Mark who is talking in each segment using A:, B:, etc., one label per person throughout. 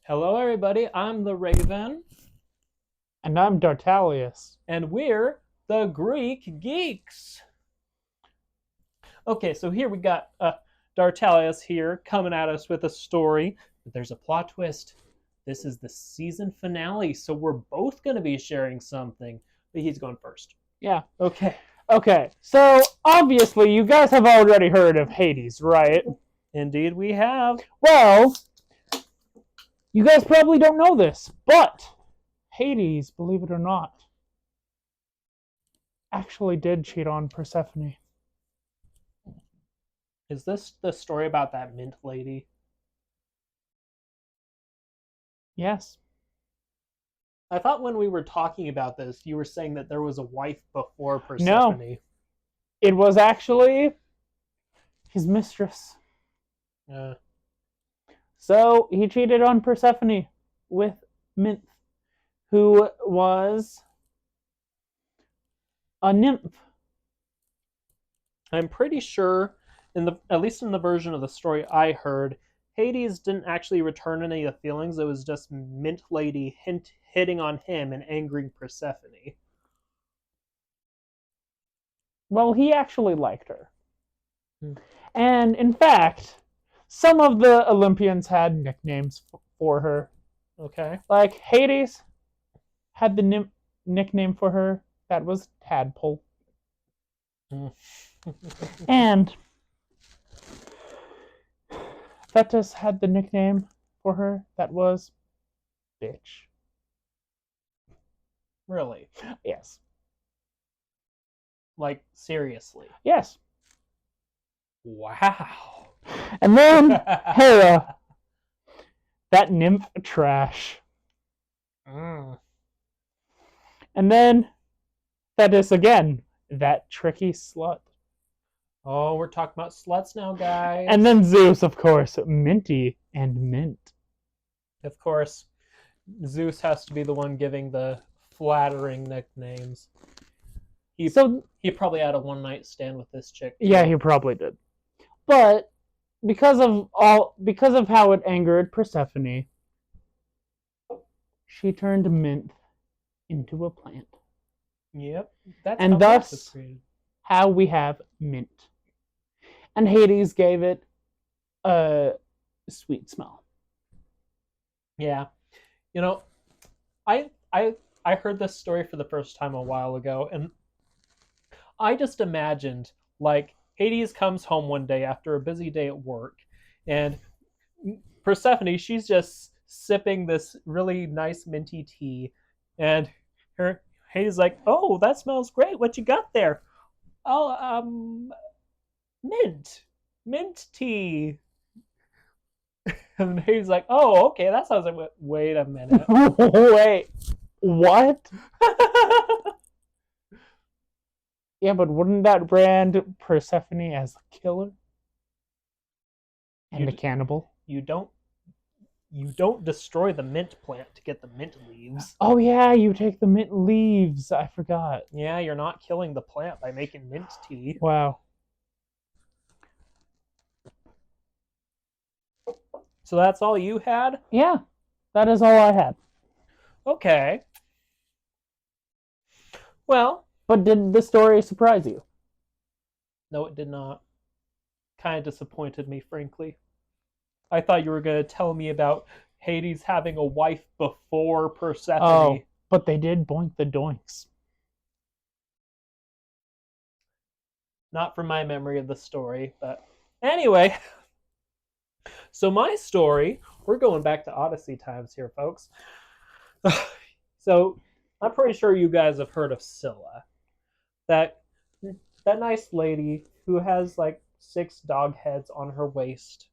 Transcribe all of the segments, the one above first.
A: Hello, everybody. I'm the Raven,
B: And I'm Dartalius.
A: and we're the Greek Geeks. Okay, so here we got Dartalius here coming at us with a story, but there's a plot twist. This is the season finale, so we're both going to be sharing something, but he's going first.
B: Yeah.
A: Okay.
B: Okay, so obviously you guys have already heard of Hades, right?
A: Indeed, we have.
B: Well, you guys probably don't know this, but Hades, believe it or not, actually did cheat on Persephone.
A: Is this the story about that mint lady?
B: Yes.
A: I thought when we were talking about this, you were saying that there was a wife before Persephone.
B: No. It was actually his mistress. So he cheated on Persephone with Minth, who was a nymph.
A: I'm pretty sure, at least in the version of the story I heard, Hades didn't actually return any of the feelings. It was just Mint Lady hitting on him and angering Persephone.
B: Well, he actually liked her. And in fact, some of the Olympians had nicknames for her.
A: Okay.
B: Like Hades had the nickname for her that was Tadpole. And Thetis had the nickname for her that was Bitch.
A: Really?
B: Yes.
A: Like, seriously?
B: Yes.
A: Wow.
B: And then Hera, that nymph trash.
A: Mm.
B: And then Thetis again, that tricky slut.
A: Oh, we're talking about sluts now, guys.
B: And then Zeus, of course, Minty and Mint.
A: Of course, Zeus has to be the one giving the flattering nicknames. He probably had a one-night stand with this chick. Too.
B: Yeah, he probably did. But because of how it angered Persephone, she turned Mint into a plant.
A: Yep. That's
B: and
A: how
B: thus how we have Mint. And Hades gave it a sweet smell.
A: Yeah. You know, I heard this story for the first time a while ago, and I just imagined, like, Hades comes home one day after a busy day at work, and Persephone, she's just sipping this really nice minty tea, and Hades like, "Oh, that smells great. What you got there?" "Oh, mint tea." And Hades like, "Oh, okay, that sounds like." Wait a minute.
B: Wait, what? Yeah, but wouldn't that brand Persephone as a killer and a cannibal?
A: You don't destroy the mint plant to get the mint leaves.
B: Oh yeah, you take the mint leaves. I forgot.
A: Yeah, you're not killing the plant by making mint tea.
B: Wow.
A: So that's all you had?
B: Yeah, that is all I had.
A: Okay. Well,
B: but did the story surprise you?
A: No, it did not. Kind of disappointed me, frankly. I thought you were going to tell me about Hades having a wife before Persephone.
B: Oh, but they did boink the doinks.
A: Not from my memory of the story, but anyway. So my story, we're going back to Odyssey times here, folks. So I'm pretty sure you guys have heard of Scylla. That nice lady who has like 6 dog heads on her waist.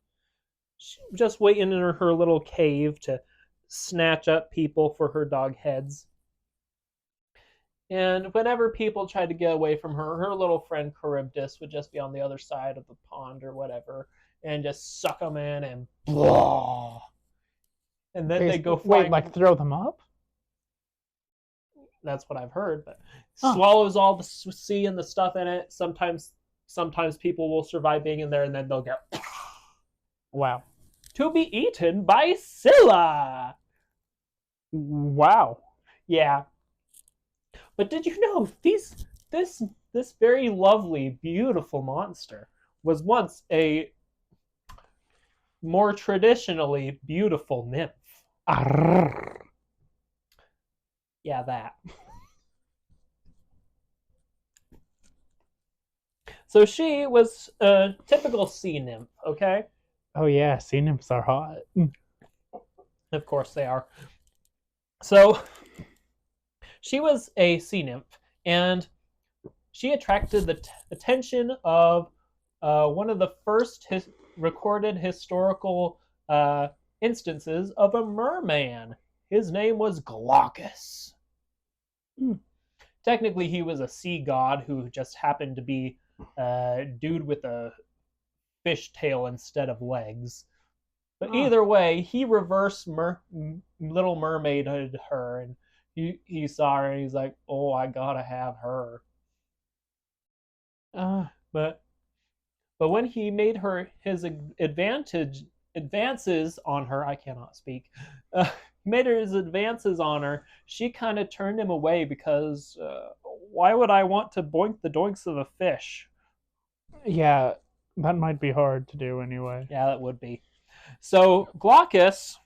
A: She's just waiting in her little cave to snatch up people for her dog heads. And whenever people tried to get away from her, her little friend Charybdis would just be on the other side of the pond or whatever and just suck them in and blah. And then they go find...
B: Wait, like throw them up?
A: That's what I've heard, but swallows all the sea and the stuff in it. Sometimes people will survive being in there, and then they'll get
B: wow,
A: to be eaten by Scylla.
B: Wow.
A: Yeah. But did you know this very lovely, beautiful monster was once a more traditionally beautiful nymph?
B: Arrrr.
A: Yeah, that. So she was a typical sea nymph, okay?
B: Oh yeah, sea nymphs are hot.
A: Of course they are. So she was a sea nymph, and she attracted the attention of one of the first recorded historical instances of a merman. His name was Glaucus.
B: Hmm.
A: Technically, he was a sea god who just happened to be a dude with a fish tail instead of legs. But either way, he reverse Little Mermaided her, and he saw her and he's like, "Oh, I gotta have her."
B: Uh,
A: But when he made her his advances on her, I cannot speak. Made her his advances on her. She kind of turned him away because why would I want to boink the doinks of a fish?
B: yeah, that might be hard to do anyway.
A: Yeah, that would be. So Glaucus,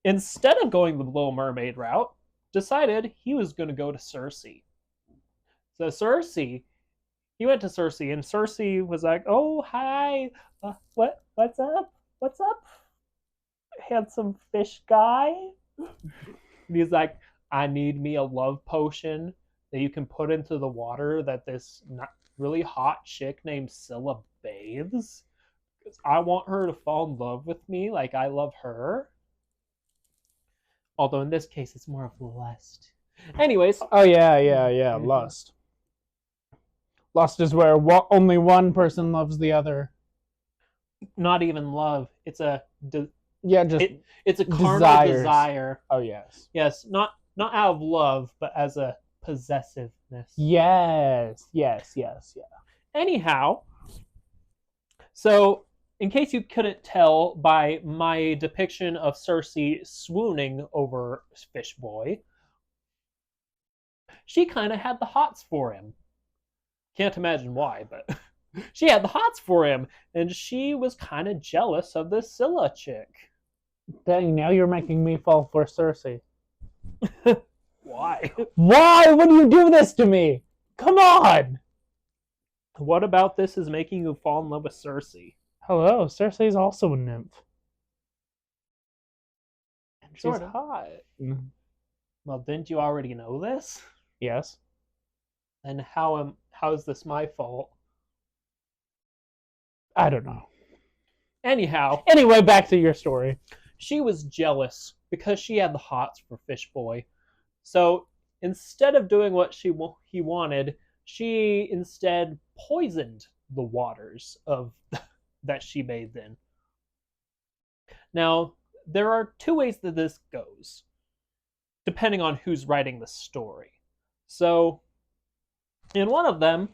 A: instead of going the Little Mermaid route, decided he was going to go to Circe. So he went to Circe, and Circe was like, "Oh, hi, what's up? What's up, handsome fish guy?" And he's like, "I need me a love potion that you can put into the water that this not really hot chick named Scylla bathes. Because I want her to fall in love with me like I love her." Although in this case, it's more of lust. Anyways,
B: Oh yeah, lust. Lust is where only one person loves the other.
A: not even love.
B: Yeah, just
A: It's a carnal
B: desires.
A: desire.
B: Oh yes.
A: Yes, not out of love, but as a possessiveness.
B: Yes.
A: Anyhow, so in case you couldn't tell by my depiction of Circe swooning over Fish Boy, she kind of had the hots for him. Can't imagine why, but she had the hots for him, and she was kind of jealous of this Scylla chick.
B: Dang, now you're making me fall for Circe.
A: Why?
B: Why would you do this to me? Come on!
A: What about this is making you fall in love with Circe?
B: Hello, Circe is also a nymph. And she's
A: Sort of.
B: hot.
A: Well, didn't you already know this?
B: Yes.
A: And how is this my fault?
B: I don't know.
A: Anyhow,
B: Anyway, back to your story.
A: she was jealous because she had the hots for Fish Boy. So instead of doing what he wanted, she instead poisoned the waters of that she bathed in. Now, there are two ways that this goes, depending on who's writing the story. So, in one of them,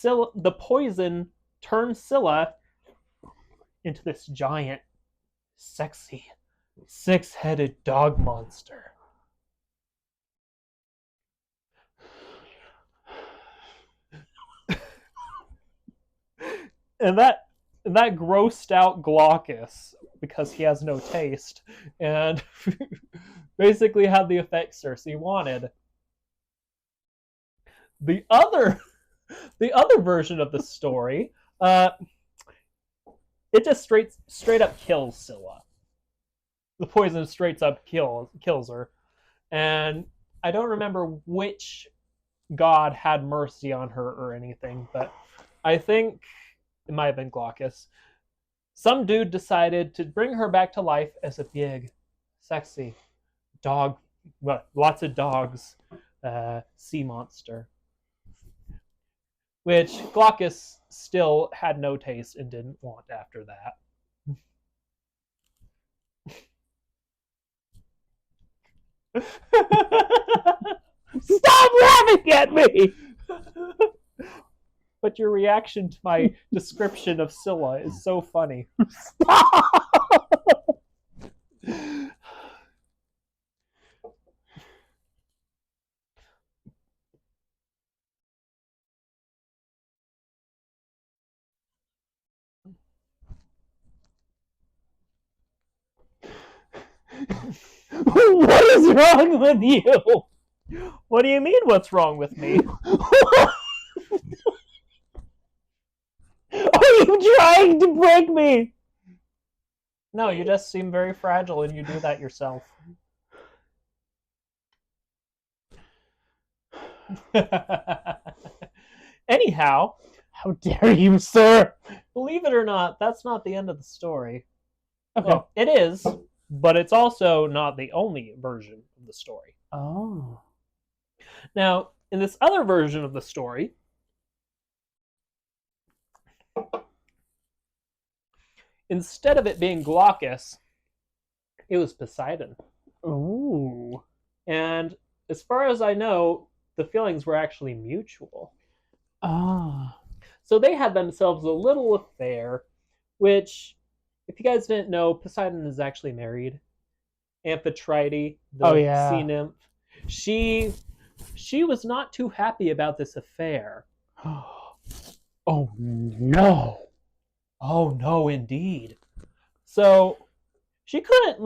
A: the poison turned Scylla into this giant, sexy, six-headed dog monster. and that grossed out Glaucus because he has no taste, and basically had the effect Circe wanted. The other version of the story, it just straight up kills Scylla. The poison straight up kills her, and I don't remember which god had mercy on her or anything, but I think it might have been Glaucus. Some dude decided to bring her back to life as a big, sexy dog, well, lots of dogs, sea monster. Which Glaucus still had no taste and didn't want after that.
B: Stop laughing at me!
A: But your reaction to my description of Scylla is so funny.
B: What is wrong with you?
A: What do you mean, what's wrong with me?
B: Are you trying to break me?
A: No, you just seem very fragile and you do that yourself. Anyhow,
B: how dare you, sir?
A: Believe it or not, that's not the end of the story.
B: Okay.
A: Well, it is, but it's also not the only version of the story.
B: Oh.
A: Now, in this other version of the story, instead of it being Glaucus, it was Poseidon.
B: Ooh.
A: And as far as I know, the feelings were actually mutual.
B: Ah.
A: So they had themselves a little affair, which, if you guys didn't know, Poseidon is actually married. Amphitrite, the sea nymph, she was not too happy about this affair.
B: Oh no.
A: Oh no, indeed. So she couldn't,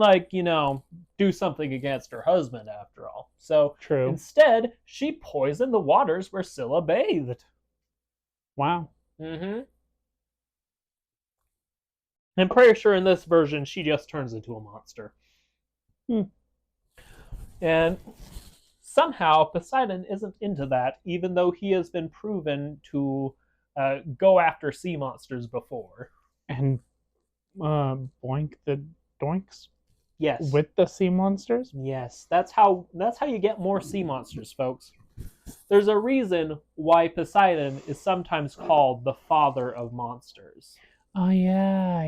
A: do something against her husband after all. So
B: True.
A: instead, she poisoned the waters where Scylla bathed.
B: Wow.
A: Mm-hmm. I'm pretty sure in this version, she just turns into a monster. And somehow Poseidon isn't into that, even though he has been proven to go after sea monsters before.
B: And boink the doinks?
A: Yes.
B: With the sea monsters?
A: Yes. That's how you get more sea monsters, folks. There's a reason why Poseidon is sometimes called the father of monsters.
B: Oh yeah.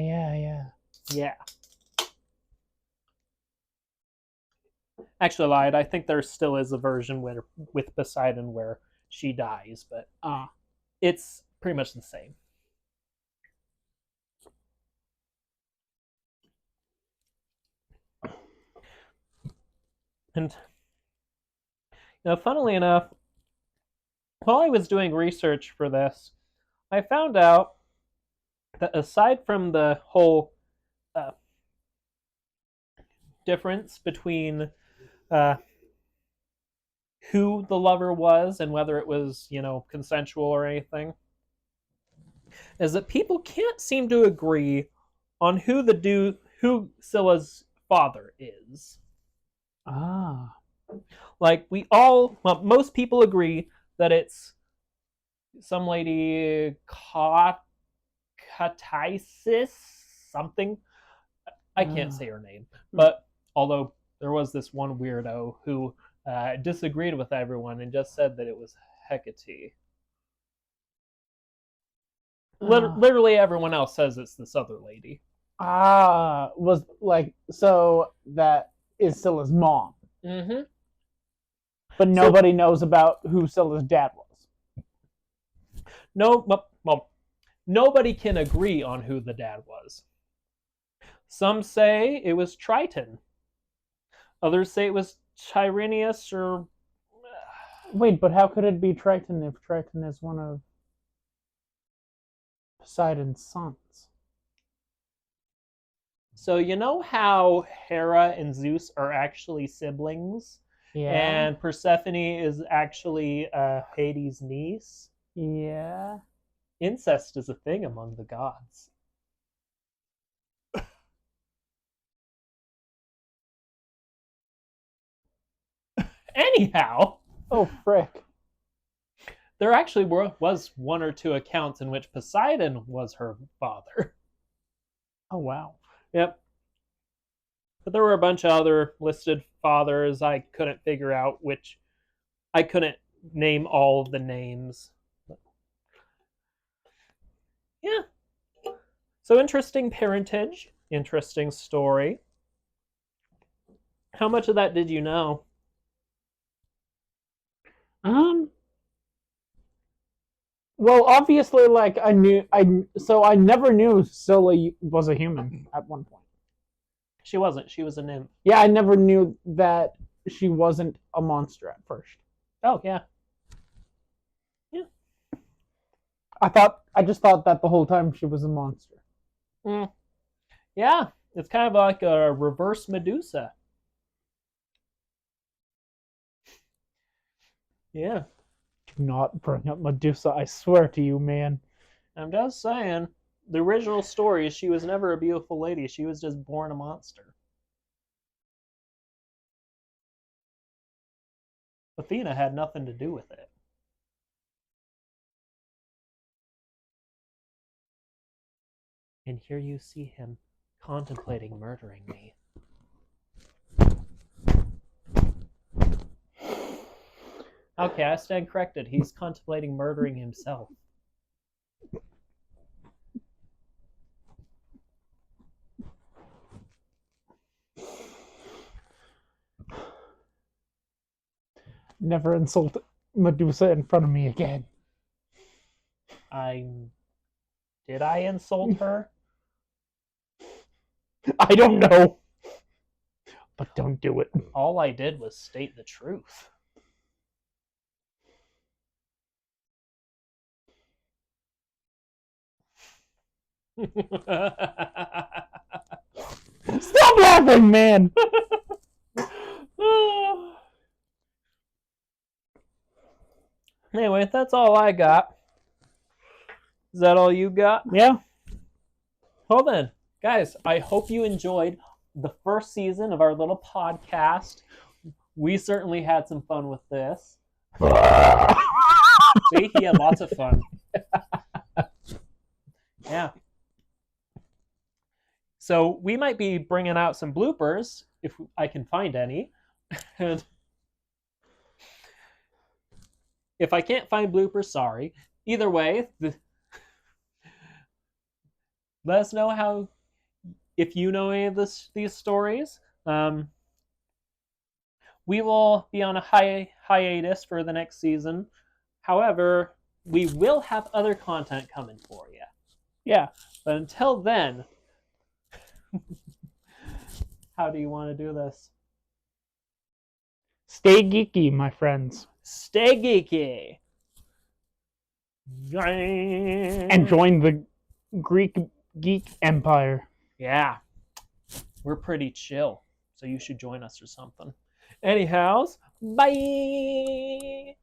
A: Yeah. Actually, I lied. I think there still is a version with Poseidon where she dies, but it's pretty much the same. And funnily enough, while I was doing research for this, I found out that aside from the whole difference between who the lover was and whether it was, consensual or anything, is that people can't seem to agree on who Scylla's father is.
B: Ah.
A: Like most people agree that it's some lady Catisis something. I can't say her name, but although there was this one weirdo who disagreed with everyone and just said that it was Hecate. Literally everyone else says it's this other lady.
B: Was like, so that is Scylla's mom.
A: Mm-hmm.
B: But nobody knows about who Scylla's dad was.
A: No, well, nobody can agree on who the dad was. Some say it was Triton. Others say it was Tyrrhenius or...
B: Wait, but how could it be Triton if Triton is one of Poseidon's sons?
A: So you know how Hera and Zeus are actually siblings?
B: Yeah.
A: And Persephone is actually Hades' niece?
B: Yeah.
A: Incest is a thing among the gods. Anyhow.
B: Oh, frick.
A: There actually was one or two accounts in which Poseidon was her father.
B: Oh, wow.
A: Yep. But there were a bunch of other listed fathers. I couldn't figure out which. I couldn't name all of the names. But yeah. So interesting parentage. Interesting story. How much of that did you know?
B: Well, obviously, like I never knew Scylla was a human at one point.
A: She wasn't. She was a nymph.
B: Yeah, I never knew that she wasn't a monster at first.
A: Oh yeah.
B: I just thought that the whole time she was a monster.
A: Mm. Yeah, it's kind of like a reverse Medusa. Yeah.
B: Do not bring up Medusa, I swear to you, man.
A: I'm just saying. The original story, she was never a beautiful lady. She was just born a monster. Athena had nothing to do with it. And here you see him contemplating murdering me. Okay, I stand corrected. He's contemplating murdering himself.
B: Never insult Medusa in front of me again.
A: Did I insult her?
B: I don't know. But don't do it.
A: All I did was state the truth.
B: Stop laughing, man!
A: Anyway, that's all I got. Is that all you got?
B: Yeah.
A: Well then, guys, I hope you enjoyed the first season of our little podcast. We certainly had some fun with this. See, he had lots of fun. Yeah. So we might be bringing out some bloopers if I can find any. And if I can't find bloopers, sorry. Either way, let us know how, if you know any of these stories. We will be on a hiatus for the next season. However, we will have other content coming for you.
B: Yeah.
A: But until then, how do you want to do this?
B: Stay geeky, my friends.
A: Stay geeky.
B: And join the Greek Geek Empire.
A: Yeah. We're pretty chill, so you should join us or something. Anyhows, bye!